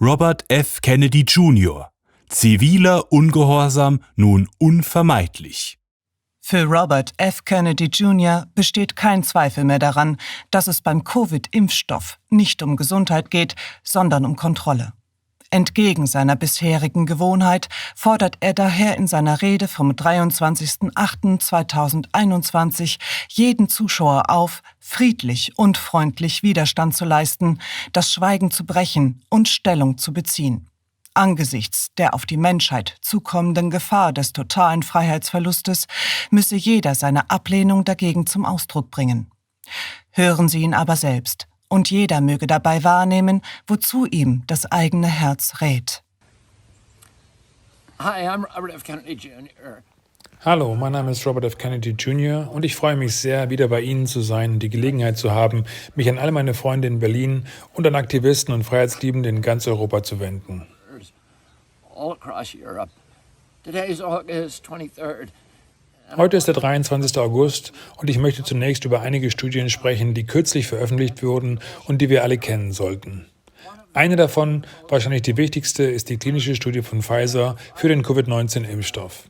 Robert F. Kennedy Jr. Ziviler Ungehorsam nun unvermeidlich. Für Robert F. Kennedy Jr. besteht kein Zweifel mehr daran, dass es beim Covid-Impfstoff nicht um Gesundheit geht, sondern um Kontrolle. Entgegen seiner bisherigen Gewohnheit fordert er daher in seiner Rede vom 23.08.2021 jeden Zuschauer auf, friedlich und freundlich Widerstand zu leisten, das Schweigen zu brechen und Stellung zu beziehen. Angesichts der auf die Menschheit zukommenden Gefahr des totalen Freiheitsverlustes müsse jeder seine Ablehnung dagegen zum Ausdruck bringen. Hören Sie ihn aber selbst. Und jeder möge dabei wahrnehmen, wozu ihm das eigene Herz rät. Hi, I'm Robert F. Kennedy Jr. Hallo, mein Name ist Robert F. Kennedy Jr. und ich freue mich sehr, wieder bei Ihnen zu sein und die Gelegenheit zu haben, mich an alle meine Freunde in Berlin und an Aktivisten und Freiheitsliebende in ganz Europa zu wenden. All across Europe. Today is August 23rd. Heute ist der 23. August und ich möchte zunächst über einige Studien sprechen, die kürzlich veröffentlicht wurden und die wir alle kennen sollten. Eine davon, wahrscheinlich die wichtigste, ist die klinische Studie von Pfizer für den Covid-19-Impfstoff.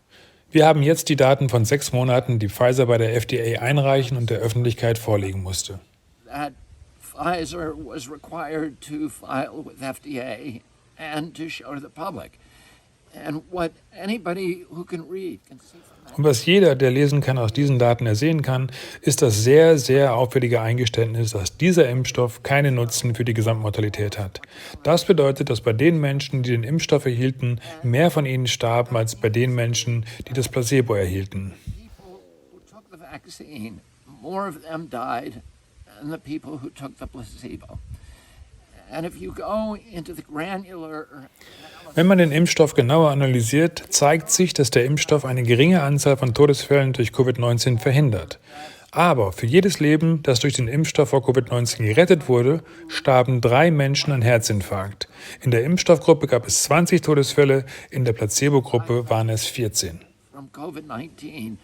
Wir haben jetzt die Daten von 6 Monaten, die Pfizer bei der FDA einreichen und der Öffentlichkeit vorlegen musste. That Pfizer was required to file with FDA and to show to the public. And what anybody who can read can see from that. Und was jeder, der lesen kann, aus diesen Daten ersehen kann, ist das sehr, sehr auffällige Eingeständnis, dass dieser Impfstoff keinen Nutzen für die Gesamtmortalität hat. Das bedeutet, dass bei den Menschen, die den Impfstoff erhielten, mehr von ihnen starben als bei den Menschen, die das Placebo erhielten. People who took the vaccine, more of them died than the people who took the placebo. And if you go into the granular Wenn man den Impfstoff genauer analysiert, zeigt sich, dass der Impfstoff eine geringe Anzahl von Todesfällen durch Covid-19 verhindert. Aber für jedes Leben, das durch den Impfstoff vor Covid-19 gerettet wurde, starben 3 Menschen an Herzinfarkt. In der Impfstoffgruppe gab es 20 Todesfälle, in der Placebo-Gruppe waren es 14. from COVID-19,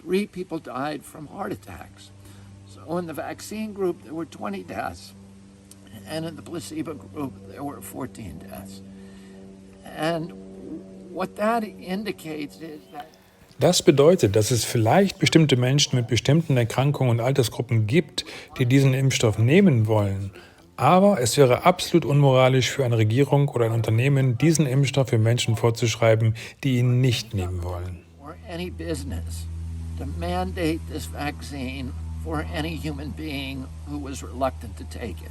3 people died from heart attacks. So in the vaccine group, there were 20 deaths. And in the placebo group, there were 14 deaths. And what that indicates is that Das bedeutet, dass es vielleicht bestimmte Menschen mit bestimmten Erkrankungen und Altersgruppen gibt, die diesen Impfstoff nehmen wollen. Aber es wäre absolut unmoralisch für eine Regierung oder ein Unternehmen, diesen Impfstoff für Menschen vorzuschreiben, die ihn nicht nehmen wollen. for any business to mandate this vaccine for any human being who was reluctant to take it.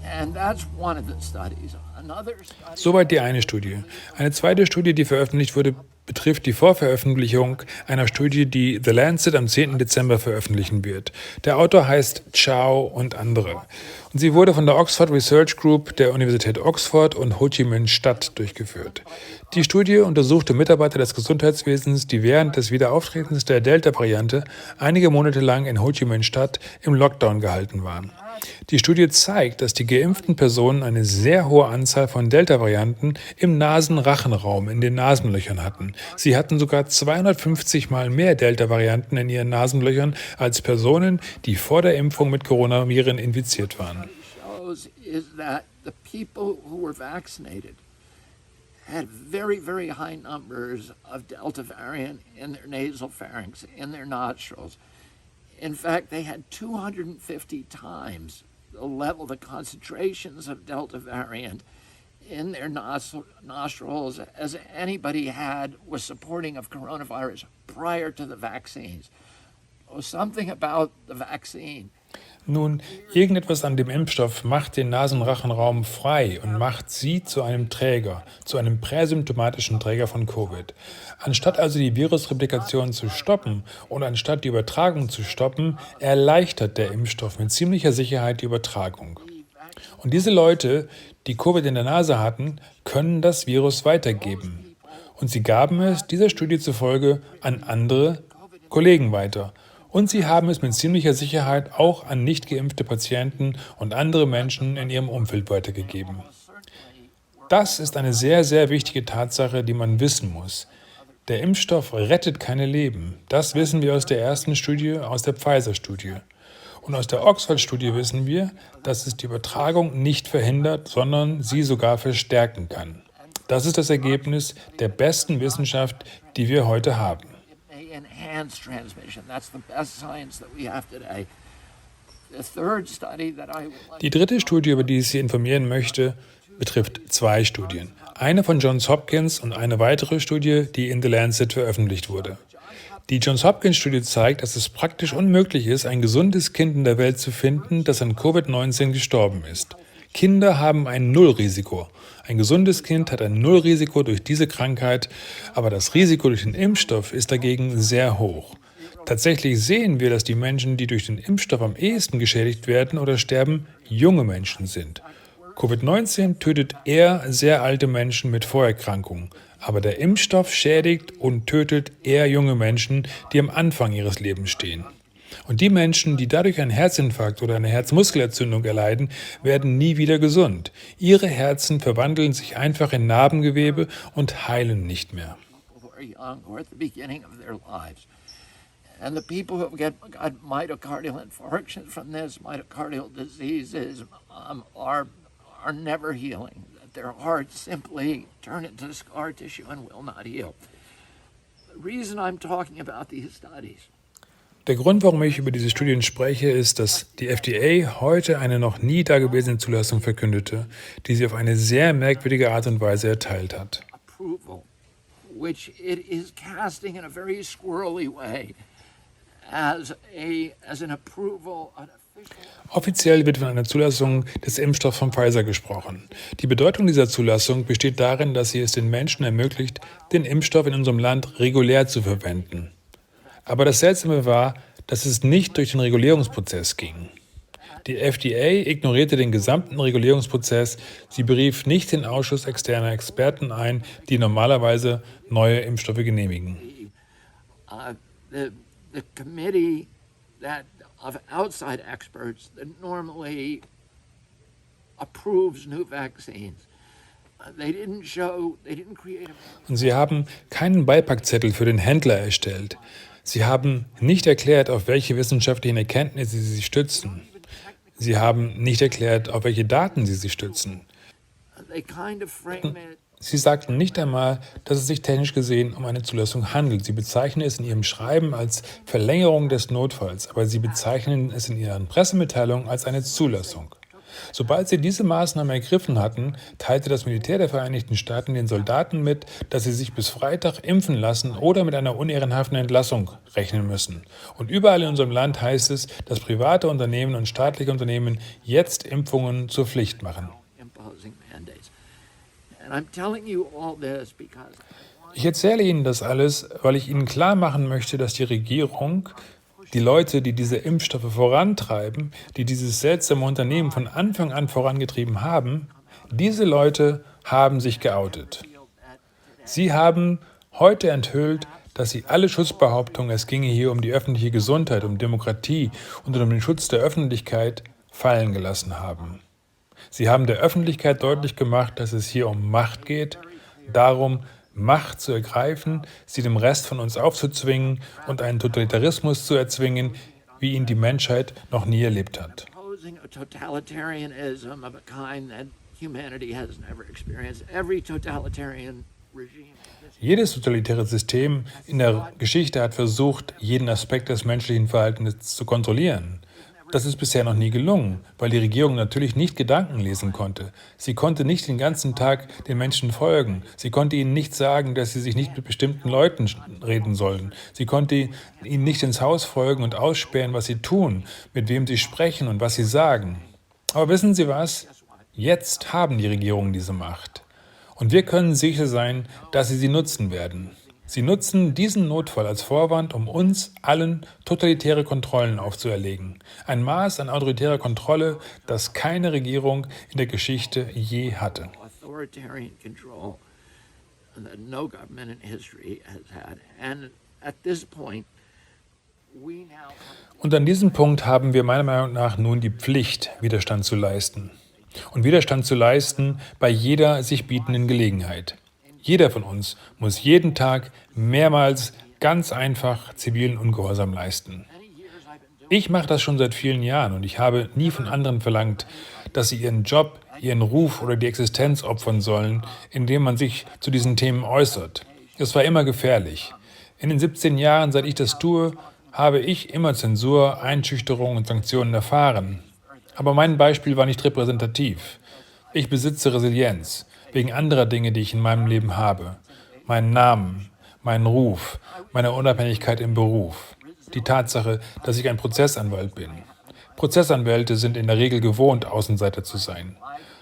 And that's one of the studies. Another study. Soweit die eine Studie. Eine zweite Studie, die veröffentlicht wurde, betrifft die Vorveröffentlichung einer Studie, die The Lancet am 10. Dezember veröffentlichen wird. Der Autor heißt Chow und andere. Und sie wurde von der Oxford Research Group der Universität Oxford und Ho Chi Minh Stadt durchgeführt. Die Studie untersuchte Mitarbeiter des Gesundheitswesens, die während des Wiederauftretens der Delta-Variante einige Monate lang in Ho Chi Minh Stadt im Lockdown gehalten waren. Die Studie zeigt, dass die geimpften Personen eine sehr hohe Anzahl von Delta-Varianten im Nasenrachenraum in den Nasenlöchern hatten. Sie hatten sogar 250 Mal mehr Delta-Varianten in ihren Nasenlöchern als Personen, die vor der Impfung mit Coronaviren infiziert waren. Shows is that the people who were vaccinated had very, very high numbers of Delta variant in their nasal pharynx, in their nostrils. In fact, they had 250 times the level, the concentrations of Delta variant in their nostrils as anybody had was supporting of coronavirus prior to the vaccines. So something about the vaccine. Nun, irgendetwas an dem Impfstoff macht den Nasenrachenraum frei und macht sie zu einem Träger, zu einem präsymptomatischen Träger von Covid. Anstatt also die Virusreplikation zu stoppen und anstatt die Übertragung zu stoppen, erleichtert der Impfstoff mit ziemlicher Sicherheit die Übertragung. Und diese Leute, die Covid in der Nase hatten, können das Virus weitergeben. Und sie gaben es dieser Studie zufolge an andere Kollegen weiter. Und sie haben es mit ziemlicher Sicherheit auch an nicht geimpfte Patienten und andere Menschen in ihrem Umfeld weitergegeben. Das ist eine sehr, sehr wichtige Tatsache, die man wissen muss. Der Impfstoff rettet keine Leben. Das wissen wir aus der ersten Studie, aus der Pfizer-Studie. Und aus der Oxford-Studie wissen wir, dass es die Übertragung nicht verhindert, sondern sie sogar verstärken kann. Das ist das Ergebnis der besten Wissenschaft, die wir heute haben. It may enhance transmission. That's the best science that we have today. The third study that I would like Die dritte Studie, über die ich Sie informieren möchte, betrifft 2 Studien. Eine von Johns Hopkins und eine weitere Studie, die in The Lancet veröffentlicht wurde. Die Johns Hopkins Studie zeigt, dass es praktisch unmöglich ist, ein gesundes Kind in der Welt zu finden, das an Covid-19 gestorben ist. Kinder haben ein Nullrisiko. Ein gesundes Kind hat ein Nullrisiko durch diese Krankheit, aber das Risiko durch den Impfstoff ist dagegen sehr hoch. Tatsächlich sehen wir, dass die Menschen, die durch den Impfstoff am ehesten geschädigt werden oder sterben, junge Menschen sind. Covid-19 tötet eher sehr alte Menschen mit Vorerkrankungen, aber der Impfstoff schädigt und tötet eher junge Menschen, die am Anfang ihres Lebens stehen. Und die Menschen, die dadurch einen Herzinfarkt oder eine Herzmuskelentzündung erleiden, werden nie wieder gesund. Ihre Herzen verwandeln sich einfach in Narbengewebe und heilen nicht mehr. who are young or at the beginning of their lives. And the people who got myocardial infarctions from this, myocardial diseases, are never healing. Their hearts simply turn into scar tissue and will not heal. The reason I'm talking about these studies Der Grund, warum ich über diese Studien spreche, ist, dass die FDA heute eine noch nie dagewesene Zulassung verkündete, die sie auf eine sehr merkwürdige Art und Weise erteilt hat. approval, which it is casting in a very squirrely way as an approval, an official. Offiziell wird von einer Zulassung des Impfstoffs von Pfizer gesprochen. Die Bedeutung dieser Zulassung besteht darin, dass sie es den Menschen ermöglicht, den Impfstoff in unserem Land regulär zu verwenden. Aber das Seltsame war, dass es nicht durch den Regulierungsprozess ging. Die FDA ignorierte den gesamten Regulierungsprozess. Sie berief nicht den Ausschuss externer Experten ein, die normalerweise neue Impfstoffe genehmigen. The committee of outside experts that normally approves new vaccines. They didn't create a Und sie haben keinen Beipackzettel für den Händler erstellt. Sie haben nicht erklärt, auf welche wissenschaftlichen Erkenntnisse sie sich stützen. Sie haben nicht erklärt, auf welche Daten sie sich stützen. they kind of frame it. Sie sagten nicht einmal, dass es sich technisch gesehen um eine Zulassung handelt. Sie bezeichnen es in ihrem Schreiben als Verlängerung des Notfalls, aber sie bezeichnen es in ihren Pressemitteilungen als eine Zulassung. Sobald sie diese Maßnahmen ergriffen hatten, teilte das Militär der Vereinigten Staaten den Soldaten mit, dass sie sich bis Freitag impfen lassen oder mit einer unehrenhaften Entlassung rechnen müssen. Und überall in unserem Land heißt es, dass private Unternehmen und staatliche Unternehmen jetzt Impfungen zur Pflicht machen. Imposing mandates. And I'm telling you all this because Ich erzähle Ihnen das alles, weil ich Ihnen klar machen möchte, dass die Regierung, die Leute, die diese Impfstoffe vorantreiben, die dieses seltsame Unternehmen von Anfang an vorangetrieben haben, diese Leute haben sich geoutet. Sie haben heute enthüllt, dass sie alle Schutzbehauptungen, es ginge hier um die öffentliche Gesundheit, um Demokratie und um den Schutz der Öffentlichkeit, fallen gelassen haben. Sie haben der Öffentlichkeit deutlich gemacht, dass es hier um Macht geht, darum, Macht zu ergreifen, sie dem Rest von uns aufzuzwingen und einen Totalitarismus zu erzwingen, wie ihn die Menschheit noch nie erlebt hat. imposing a totalitarianism of a kind that humanity has never experienced. Every totalitarian regime. Jedes totalitäre System in der Geschichte hat versucht, jeden Aspekt des menschlichen Verhaltens zu kontrollieren. Das ist bisher noch nie gelungen, weil die Regierung natürlich nicht Gedanken lesen konnte. Sie konnte nicht den ganzen Tag den Menschen folgen. Sie konnte ihnen nicht sagen, dass sie sich nicht mit bestimmten Leuten reden sollen. Sie konnte ihnen nicht ins Haus folgen und ausspähen, was sie tun, mit wem sie sprechen und was sie sagen. Aber wissen Sie was? Jetzt haben die Regierungen diese Macht. Und wir können sicher sein, dass sie nutzen werden. Sie nutzen diesen Notfall als Vorwand, um uns allen totalitäre Kontrollen aufzuerlegen. Ein Maß an autoritärer Kontrolle, das keine Regierung in der Geschichte je hatte. Authoritarian control that no government in history has had. And at this point, we now Und an diesem Punkt haben wir meiner Meinung nach nun die Pflicht, Widerstand zu leisten. Und Widerstand zu leisten bei jeder sich bietenden Gelegenheit. Jeder von uns muss jeden Tag mehrmals ganz einfach zivilen Ungehorsam leisten. Ich mache das schon seit vielen Jahren und ich habe nie von anderen verlangt, dass sie ihren Job, ihren Ruf oder die Existenz opfern sollen, indem man sich zu diesen Themen äußert. Es war immer gefährlich. In den 17 Jahren, seit ich das tue, habe ich immer Zensur, Einschüchterung und Sanktionen erfahren. Aber mein Beispiel war nicht repräsentativ. Ich besitze Resilienz, wegen anderer Dinge, die ich in meinem Leben habe. Meinen Namen, meinen Ruf, meine Unabhängigkeit im Beruf. Die Tatsache, dass ich ein Prozessanwalt bin. Prozessanwälte sind in der Regel gewohnt, Außenseiter zu sein.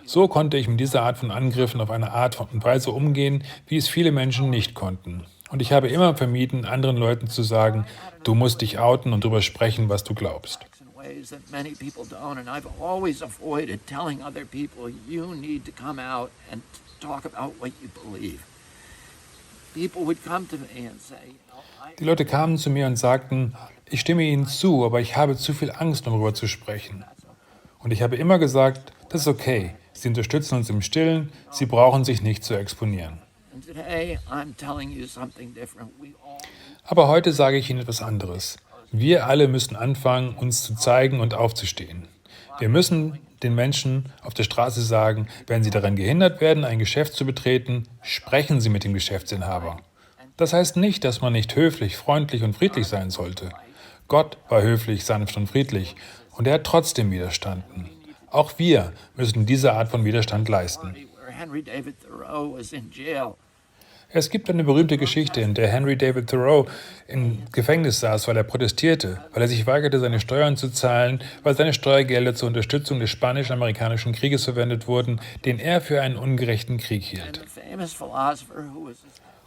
So konnte ich mit dieser Art von Angriffen auf eine Art und Weise umgehen, wie es viele Menschen nicht konnten. Und ich habe immer vermieden, anderen Leuten zu sagen, du musst dich outen und darüber sprechen, was du glaubst. Ways that many people don't, and I've always avoided telling other people you need to come out and talk about what you believe. People would come to me and say, Die Leute kamen zu mir und sagten, ich stimme Ihnen zu, aber ich habe zu viel Angst, um darüber zu sprechen. Und ich habe immer gesagt, das ist okay. Sie unterstützen uns im Stillen, Sie brauchen sich nicht zu exponieren. and today I'm telling you something different. Aber heute sage ich Ihnen etwas anderes. Wir alle müssen anfangen, uns zu zeigen und aufzustehen. Wir müssen den Menschen auf der Straße sagen, wenn sie daran gehindert werden, ein Geschäft zu betreten, sprechen Sie mit dem Geschäftsinhaber. Das heißt nicht, dass man nicht höflich, freundlich und friedlich sein sollte. Gott war höflich, sanft und friedlich und er hat trotzdem widerstanden. Auch wir müssen diese Art von Widerstand leisten. Where Henry David Thoreau was in jail. Es gibt eine berühmte Geschichte, in der Henry David Thoreau im Gefängnis saß, weil er protestierte, weil er sich weigerte, seine Steuern zu zahlen, weil seine Steuergelder zur Unterstützung des Spanisch-Amerikanischen Krieges verwendet wurden, den er für einen ungerechten Krieg hielt. The famous philosopher who was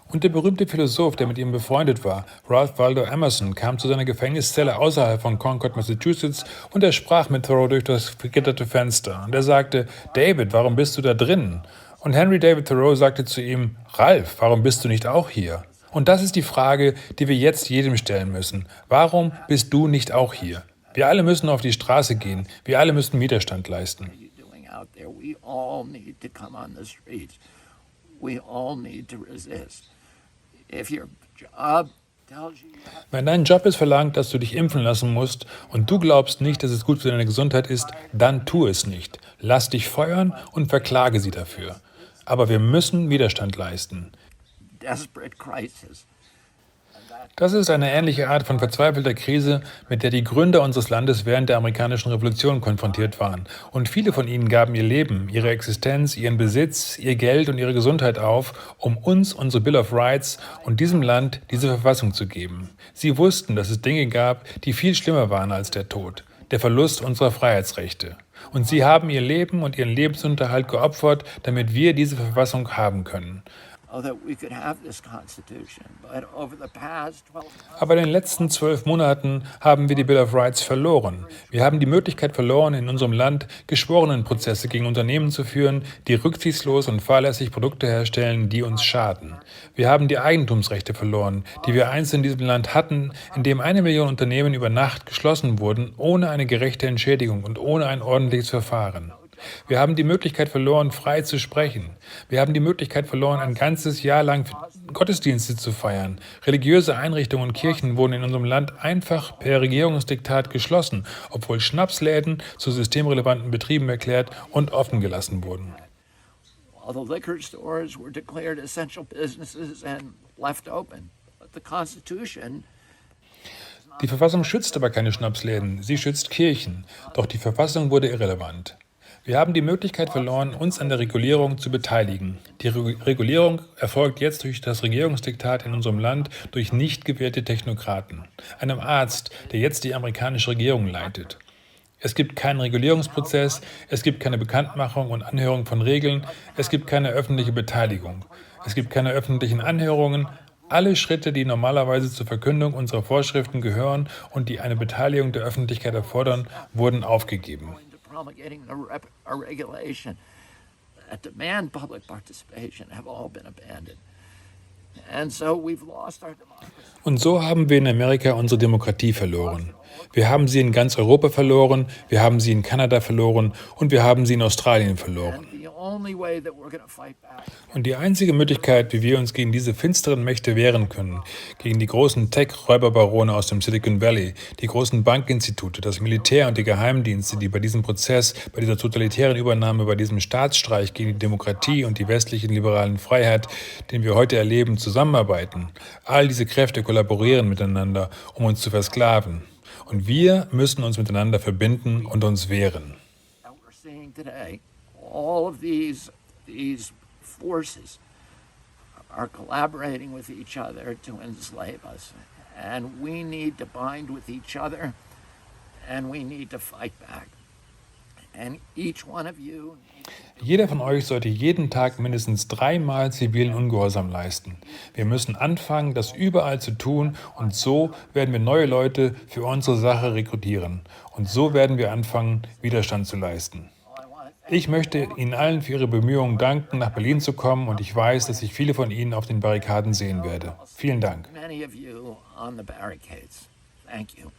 Und der berühmte Philosoph, der mit ihm befreundet war, Ralph Waldo Emerson, kam zu seiner Gefängniszelle außerhalb von Concord, Massachusetts, und er sprach mit Thoreau durch das vergitterte Fenster. Und er sagte, David, warum bist du da drin? Und Henry David Thoreau sagte zu ihm, Ralph, warum bist du nicht auch hier? Und das ist die Frage, die wir jetzt jedem stellen müssen. Warum bist du nicht auch hier? Wir alle müssen auf die Straße gehen. Wir alle müssen Widerstand leisten. doing out there. We all need to come on the streets. We all need to resist. If your job tells you Wenn dein Job es verlangt, dass du dich impfen lassen musst und du glaubst nicht, dass es gut für deine Gesundheit ist, dann tu es nicht. Lass dich feuern und verklage sie dafür. Aber wir müssen Widerstand leisten. desperate crisis. Das ist eine ähnliche Art von verzweifelter Krise, mit der die Gründer unseres Landes während der amerikanischen Revolution konfrontiert waren. Und viele von ihnen gaben ihr Leben, ihre Existenz, ihren Besitz, ihr Geld und ihre Gesundheit auf, um uns unsere Bill of Rights und diesem Land diese Verfassung zu geben. Sie wussten, dass es Dinge gab, die viel schlimmer waren als der Tod, der Verlust unserer Freiheitsrechte. Und sie haben ihr Leben und ihren Lebensunterhalt geopfert, damit wir diese Verfassung haben können. So that we could have this Constitution. But over the past 12 months, Aber in den letzten 12 Monaten haben wir die Bill of Rights verloren. Wir haben die Möglichkeit verloren, in unserem Land Geschworenenprozesse gegen Unternehmen zu führen, die rücksichtslos und fahrlässig Produkte herstellen, die uns schaden. Wir haben die Eigentumsrechte verloren, die wir einst in diesem Land hatten, in dem 1 Million Unternehmen über Nacht geschlossen wurden, ohne eine gerechte Entschädigung und ohne ein ordentliches Verfahren. Wir haben die Möglichkeit verloren, frei zu sprechen. Wir haben die Möglichkeit verloren, ein ganzes Jahr lang Gottesdienste zu feiern. Religiöse Einrichtungen und Kirchen wurden in unserem Land einfach per Regierungsdiktat geschlossen, obwohl Schnapsläden zu systemrelevanten Betrieben erklärt und offen gelassen wurden. while the liquor stores were declared essential businesses and left open. But the Constitution Die Verfassung schützt aber keine Schnapsläden, sie schützt Kirchen. Doch die Verfassung wurde irrelevant. Wir haben die Möglichkeit verloren, uns an der Regulierung zu beteiligen. Die Regulierung erfolgt jetzt durch das Regierungsdiktat in unserem Land durch nicht gewählte Technokraten. Einem Arzt, der jetzt die amerikanische Regierung leitet. Es gibt keinen Regulierungsprozess, es gibt keine Bekanntmachung und Anhörung von Regeln, es gibt keine öffentliche Beteiligung. Es gibt keine öffentlichen Anhörungen. Alle Schritte, die normalerweise zur Verkündung unserer Vorschriften gehören und die eine Beteiligung der Öffentlichkeit erfordern, wurden aufgegeben. to promulgating a regulation that demand public participation have all been abandoned. And so we've lost our democracy. Und so haben wir in Amerika unsere Demokratie verloren. Wir haben sie in ganz Europa verloren, wir haben sie in Kanada verloren und wir haben sie in Australien verloren. The only way that we're going to fight back Und die einzige Möglichkeit, wie wir uns gegen diese finsteren Mächte wehren können, gegen die großen Tech-Räuberbarone aus dem Silicon Valley, die großen Bankinstitute, das Militär und die Geheimdienste, die bei diesem Prozess, bei dieser totalitären Übernahme, bei diesem Staatsstreich gegen die Demokratie und die westlichen liberalen Freiheit, den wir heute erleben, zusammenarbeiten. All diese Kräfte kollaborieren miteinander, um uns zu versklaven. Und wir müssen uns miteinander verbinden und uns wehren. that we're seeing today, all of these forces are collaborating with each other to enslave us. And we need to bind with each other and we need to fight back. And each one of you Jeder von euch sollte jeden Tag mindestens 3-mal zivilen Ungehorsam leisten. Wir müssen anfangen, das überall zu tun und so werden wir neue Leute für unsere Sache rekrutieren. Und so werden wir anfangen, Widerstand zu leisten. Ich möchte Ihnen allen für Ihre Bemühungen danken, nach Berlin zu kommen und ich weiß, dass ich viele von Ihnen auf den Barrikaden sehen werde. Vielen Dank. many of you on the barricades. Thank you.